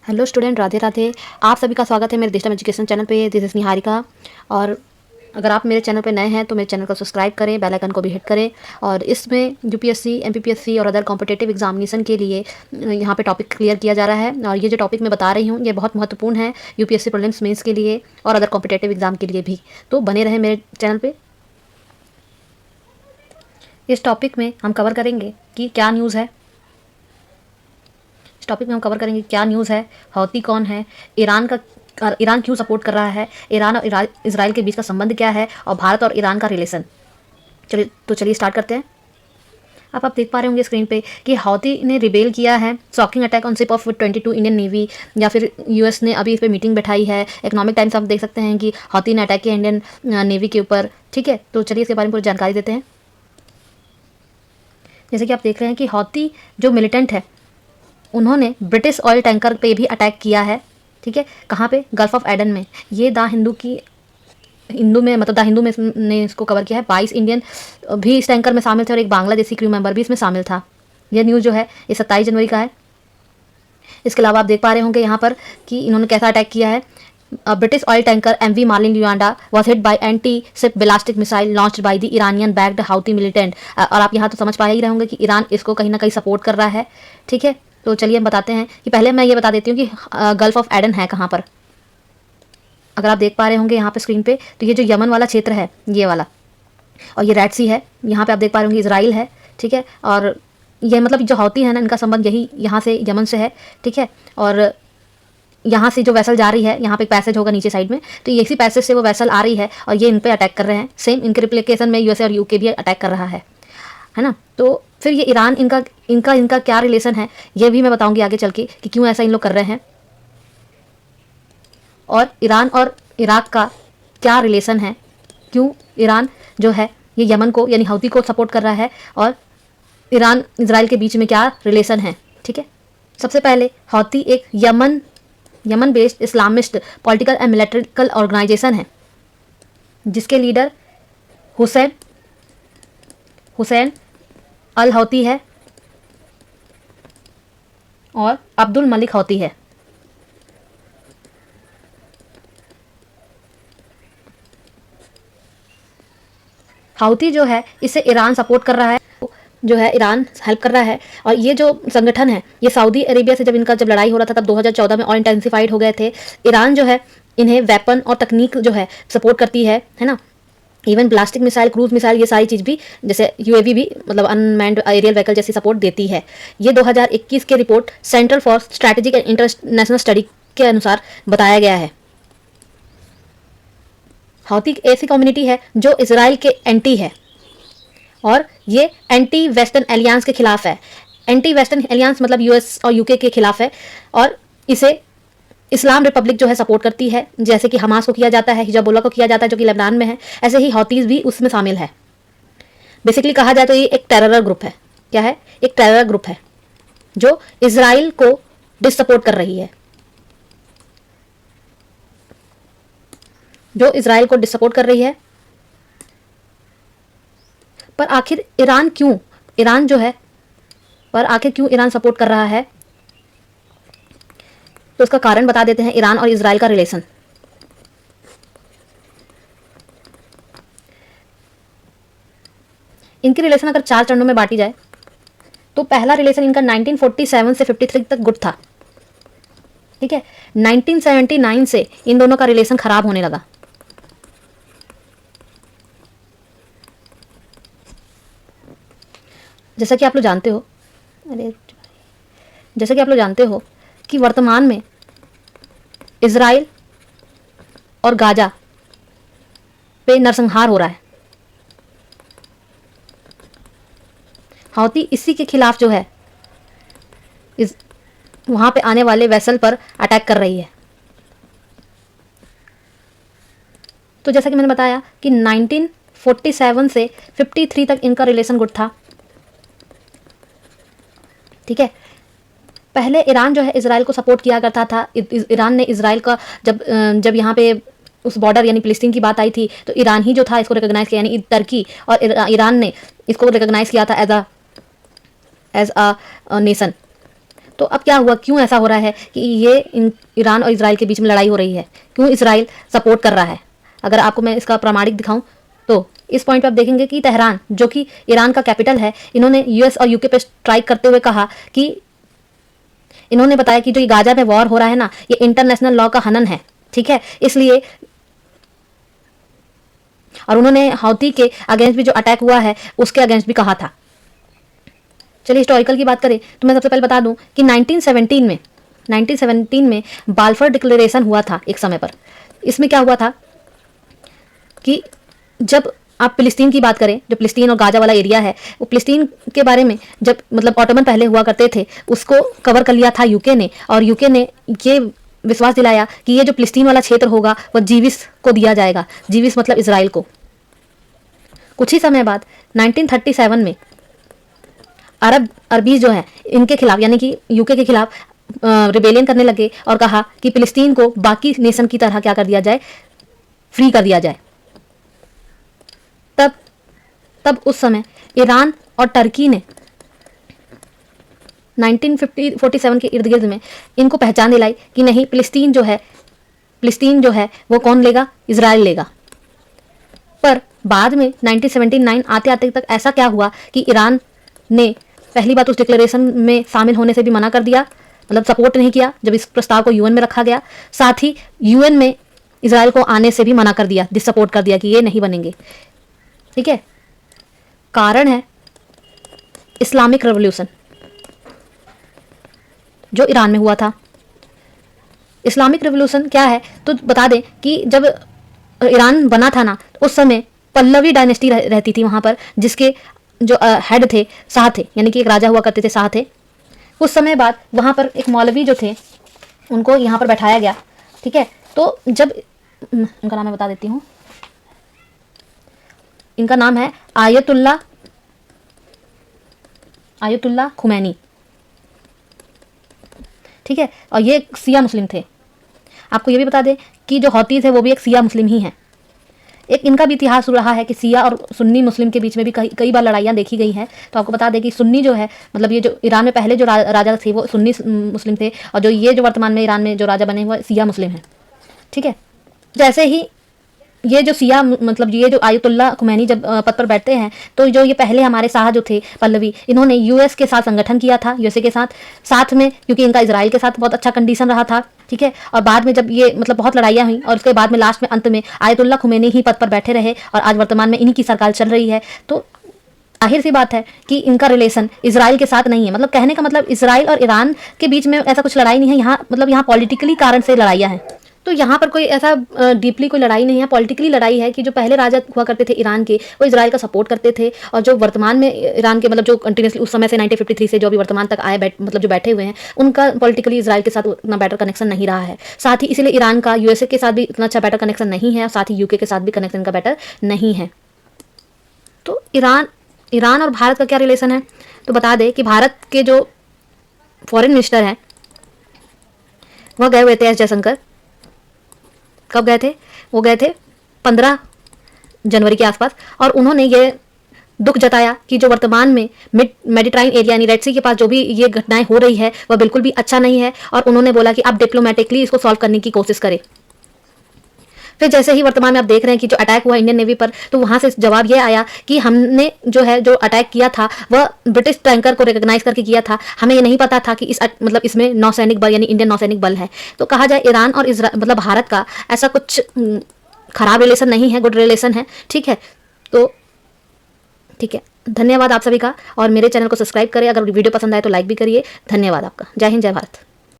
Hello student, Radhe Radhe. आप सभी का स्वागत है मेरे डिजिटल एजुकेशन चैनल पे। This is Niharika. और अगर आप मेरे चैनल पे नए हैं तो मेरे चैनल को सब्सक्राइब करें, बेल आइकन को भी हिट करें। और इसमें यूपीएससी, एमपीपीएससी और अदर कॉम्पिटिटिव एग्जामिनेशन के लिए यहाँ पे टॉपिक क्लियर किया जा रहा है। और ये जो टॉपिक मैं बता रही हूँ ये बहुत महत्वपूर्ण है यूपीएससी प्रीलिम्स मेंस के लिए और अदर कॉम्पिटिटिव एग्जाम के लिए भी। तो बने रहें मेरे चैनल पर। इस टॉपिक में हम कवर करेंगे कि क्या न्यूज़ है। इस टॉपिक में हम कवर करेंगे क्या न्यूज़ है, हौती कौन है, ईरान क्यों सपोर्ट कर रहा है, ईरान और इसराइल के बीच का संबंध क्या है, और भारत और ईरान का रिलेशन। चलिए स्टार्ट करते हैं। अब आप देख पा रहे होंगे स्क्रीन पे कि हौती ने रिबेल किया है, shocking attack on ship of 22 Indian navy, या फिर यूएस ने अभी इस पर मीटिंग बैठाई है। इकोनॉमिक टाइम्स आप देख सकते हैं कि हौती ने अटैक किया इंडियन नेवी के ऊपर। ठीक है, तो चलिए इसके बारे में पूरी जानकारी देते हैं। जैसे कि आप देख रहे हैं कि हौती जो मिलिटेंट है उन्होंने ब्रिटिश ऑयल टैंकर पे भी अटैक किया है। ठीक है, कहाँ पे? गल्फ ऑफ एडन में। ये द हिंदू में ने इसको कवर किया है। 22 इंडियन भी इस टैंकर में शामिल थे और एक बांग्लादेशी क्रू मेंबर भी इसमें शामिल था। यह न्यूज़ जो है ये 27 जनवरी का है। इसके अलावा आप देख पा रहे होंगे यहाँ पर कि इन्होंने कैसा अटैक किया है। British oil tanker MV Marlin Luanda was hit by anti ship ballistic missile launched by the Iranian backed Houthi militant. और आप यहाँ तो समझ पा ही रहे होंगे कि ईरान इसको कहीं ना कहीं सपोर्ट कर रहा है। ठीक है, तो चलिए हम बताते हैं कि पहले मैं ये बता देती हूँ कि गल्फ ऑफ एडन है कहाँ पर। अगर आप देख पा रहे होंगे यहाँ पे स्क्रीन पे, तो ये जो यमन वाला क्षेत्र है ये वाला, और ये रेड सी है। यहाँ पे आप देख पा रहे होंगे इसराइल है। ठीक है, और ये मतलब जो हौती है ना, इनका संबंध यही यहाँ से यमन से है। ठीक है, और यहाँ से जो वैसल जा रही है, यहाँ पे एक पैसेज होगा नीचे साइड में, तो इसी पैसेज से वो वैसल आ रही है और ये इन पे अटैक कर रहे हैं। सेम इनके रिप्लिकेशन में यूएसए और यूके भी अटैक कर रहा है ना। तो फिर ये ईरान इनका क्या रिलेशन है ये भी मैं बताऊंगी आगे चल के कि क्यों ऐसा इन लोग कर रहे हैं, और ईरान और इराक का क्या रिलेशन है, क्यों ईरान जो है ये यमन को यानी हौती को सपोर्ट कर रहा है, और ईरान इजराइल के बीच में क्या रिलेशन है। ठीक है, सबसे पहले हौती एक Yemen based Islamist political and militarical organisation है जिसके लीडर हुसैन अल हौती है और अब्दुल मलिक हौती है। हौती जो है इसे ईरान सपोर्ट कर रहा है, जो है ईरान हेल्प कर रहा है। और ये जो संगठन है ये सऊदी अरेबिया से जब लड़ाई हो रहा था तब 2014 में और इंटेंसिफाइड हो गए थे। ईरान जो है इन्हें वेपन और तकनीक जो है सपोर्ट करती है ना। Even plastic missile, cruise missile, ये सारी चीज़ भी, जैसे यूएवी भी, मतलब अनमैन्ड एरियल व्हीकल जैसी सपोर्ट देती है। ये 2021 के report centre for strategic and international study के अनुसार बताया गया है। हौती ऐसी कम्युनिटी है जो इसराइल के एंटी है और ये एंटी वेस्टर्न एलियंस के खिलाफ है। एंटी वेस्टर्न एलियंस मतलब यूएस और यूके के खिलाफ है, और इसे इस्लाम रिपब्लिक जो है सपोर्ट करती है। जैसे कि हमास को किया जाता है, हिजबुल्लाह को किया जाता है जो कि लेबनान में है, ऐसे ही हौतीज भी उसमें शामिल है। बेसिकली कहा जाए तो ये एक टेरर ग्रुप है। क्या है? एक टेरर ग्रुप है जो इजराइल को डिससपोर्ट कर रही है, जो इजराइल को डिससपोर्ट कर रही है। पर आखिर ईरान क्यों ईरान सपोर्ट कर रहा है, तो उसका कारण बता देते हैं। ईरान और इजराइल का रिलेशन, इनकी रिलेशन अगर 4 चरणों में बांटी जाए तो पहला रिलेशन इनका 1947 से 53 तक गुड था। ठीक है, 1979 से इन दोनों का रिलेशन खराब होने लगा। जैसा कि आप लोग जानते हो कि वर्तमान में इजराइल और गाजा पे नरसंहार हो रहा है। हौती इसी के खिलाफ जो है वहां पे आने वाले वेसल पर अटैक कर रही है। तो जैसा कि मैंने बताया कि 1947 से 53 तक इनका रिलेशन गुड था। ठीक है, पहले ईरान जो है इजराइल को सपोर्ट किया करता था। ईरान ने इजराइल का जब यहाँ पे उस बॉर्डर यानी फिलिस्तीन की बात आई थी तो ईरान ही जो था इसको रिकॉग्नाइज किया, यानी टर्की और ईरान ने इसको रिकॉग्नाइज किया था एज अ नेशन। तो अब क्या हुआ, क्यों ऐसा हो रहा है कि ये ईरान और इजराइल के बीच में लड़ाई हो रही है, क्यों इजराइल सपोर्ट कर रहा है? अगर आपको मैं इसका प्रमाणिक दिखाऊं तो इस पॉइंट पर आप देखेंगे कि तेहरान, जो कि ईरान का कैपिटल है, इन्होंने यूएस और यूके पे स्ट्राइक करते हुए कहा कि इन्होंने बताया कि जो ये गाजा में वॉर हो रहा है ना, ये इंटरनेशनल लॉ का हनन है, ठीक है, इसलिए। और उन्होंने हौती के अगेंस्ट भी जो अटैक हुआ है उसके अगेंस्ट भी कहा था। चलिए हिस्टोरिकल की बात करें तो मैं सबसे पहले बता दूं कि 1917 में बाल्फोर डिक्लेरेशन हुआ था एक समय पर। इसमें क्या हुआ था कि जब आप फिलिस्तीन की बात करें, जो फिलिस्तीन और गाजा वाला एरिया है, वो फिलिस्तीन के बारे में जब मतलब ऑटोमन पहले हुआ करते थे, उसको कवर कर लिया था यूके ने, और यूके ने ये विश्वास दिलाया कि ये जो फिलिस्तीन वाला क्षेत्र होगा वह जीविस को दिया जाएगा। जीविस मतलब इजराइल को। कुछ ही समय बाद 1937 में अरबी जो है इनके खिलाफ, यानी कि यूके के खिलाफ रिबेलियन करने लगे और कहा कि फिलिस्तीन को बाकी नेशन की तरह क्या कर दिया जाए, फ्री कर दिया जाए। तब उस समय ईरान और टर्की ने 1947 के इर्द गिर्द में इनको पहचान दिलाई कि नहीं, फिलिस्तीन जो है वो कौन लेगा, इजराइल लेगा। पर बाद में 1979 आते आते तक ऐसा क्या हुआ कि ईरान ने पहली बात उस डिक्लेरेशन में शामिल होने से भी मना कर दिया, मतलब सपोर्ट नहीं किया जब इस प्रस्ताव को यूएन में रखा गया। साथ ही यूएन में इजराइल को आने से भी मना कर दिया, डिससपोर्ट कर दिया कि ये नहीं बनेंगे, ठीक है। कारण है इस्लामिक रेवोल्यूशन जो ईरान में हुआ था। इस्लामिक रेवोल्यूशन क्या है तो बता दें कि जब ईरान बना था ना, उस समय पल्लवी डायनेस्टी रहती थी वहां पर, जिसके जो हेड थे शाह थे, यानी कि एक राजा हुआ करते थे, शाह थे। कुछ समय बाद वहां पर एक मौलवी जो थे उनको यहाँ पर बैठाया गया, ठीक है। तो जब उनका नाम मैं बता देती हूँ, इनका नाम है आयतुल्ला खुमैनी, ठीक है। और ये सिया मुस्लिम थे। आपको ये भी बता दें कि जो हौती थे वो भी एक सिया मुस्लिम ही हैं। एक इनका भी इतिहास रहा है कि सिया और सुन्नी मुस्लिम के बीच में भी कई बार लड़ाइयाँ देखी गई हैं। तो आपको बता दें कि सुन्नी जो है, मतलब ये जो ईरान में पहले जो राजा थे वो सुन्नी मुस्लिम थे, और जो ये जो वर्तमान में ईरान में जो राजा बने हुए सिया मुस्लिम हैं, ठीक है। जैसे ही ये जो सिया मतलब ये जो आयतुल्ला खुमैनी जब पद पर बैठते हैं, तो जो ये पहले हमारे शाह जो थे पल्लवी, इन्होंने यूएस के साथ संगठन किया था, यूएसए के साथ में, क्योंकि इनका इजराइल के साथ बहुत अच्छा कंडीशन रहा था, ठीक है। और बाद में जब ये मतलब बहुत लड़ाइयाँ हुई और उसके बाद में लास्ट में अंत में आयतुल्ला खुमैनी ही पद पर बैठे रहे, और आज वर्तमान में इन्हीं की सरकार चल रही है। तो जाहिर सी बात है कि इनका रिलेशन इजराइल के साथ नहीं है। मतलब कहने का मतलब इजराइल और ईरान के बीच में ऐसा कुछ लड़ाई नहीं है यहाँ, मतलब यहाँ पॉलिटिकली कारण से लड़ाइयाँ हैं। तो यहाँ पर कोई ऐसा डीपली कोई लड़ाई नहीं है, पॉलिटिकली लड़ाई है कि जो पहले राजा हुआ करते थे ईरान के, वो इजराइल का सपोर्ट करते थे, और जो वर्तमान में ईरान के मतलब जो कंटिन्यूसली उस समय से 1953 से जो अभी वर्तमान तक आए मतलब जो बैठे हुए हैं, उनका पॉलिटिकली इजराइल के साथ उतना बेटर कनेक्शन नहीं रहा है। साथ ही इसलिए ईरान का यूएसए के साथ भी इतना अच्छा बेटर कनेक्शन नहीं है, और साथ ही यूके के साथ भी कनेक्शन का बेटर नहीं है। तो ईरान और भारत का क्या रिलेशन है तो बता दें कि भारत के जो फॉरेन मिनिस्टर हैं वह गए हुए थे एस जयशंकर। कब गए थे? वो गए थे 15 जनवरी के आसपास, और उन्होंने ये दुख जताया कि जो वर्तमान में मेडिटराइन एरिया यानी रेड सी के पास जो भी ये घटनाएं हो रही है वह बिल्कुल भी अच्छा नहीं है, और उन्होंने बोला कि आप डिप्लोमेटिकली इसको सॉल्व करने की कोशिश करें। फिर जैसे ही वर्तमान में आप देख रहे हैं कि जो अटैक हुआ इंडियन नेवी पर, तो वहां से जवाब ये आया कि हमने जो अटैक किया था वह ब्रिटिश टैंकर को रिकॉग्नाइज करके किया था, हमें ये नहीं पता था कि मतलब इसमें नौसैनिक बल यानी इंडियन नौसैनिक बल है। तो कहा जाए ईरान और मतलब भारत का ऐसा कुछ खराब रिलेशन नहीं है, गुड रिलेशन है, ठीक है। तो ठीक है, धन्यवाद आप सभी का, और मेरे चैनल को सब्सक्राइब करें। अगर वीडियो पसंद आए तो लाइक भी करिए। धन्यवाद आपका। जय हिंद, जय भारत।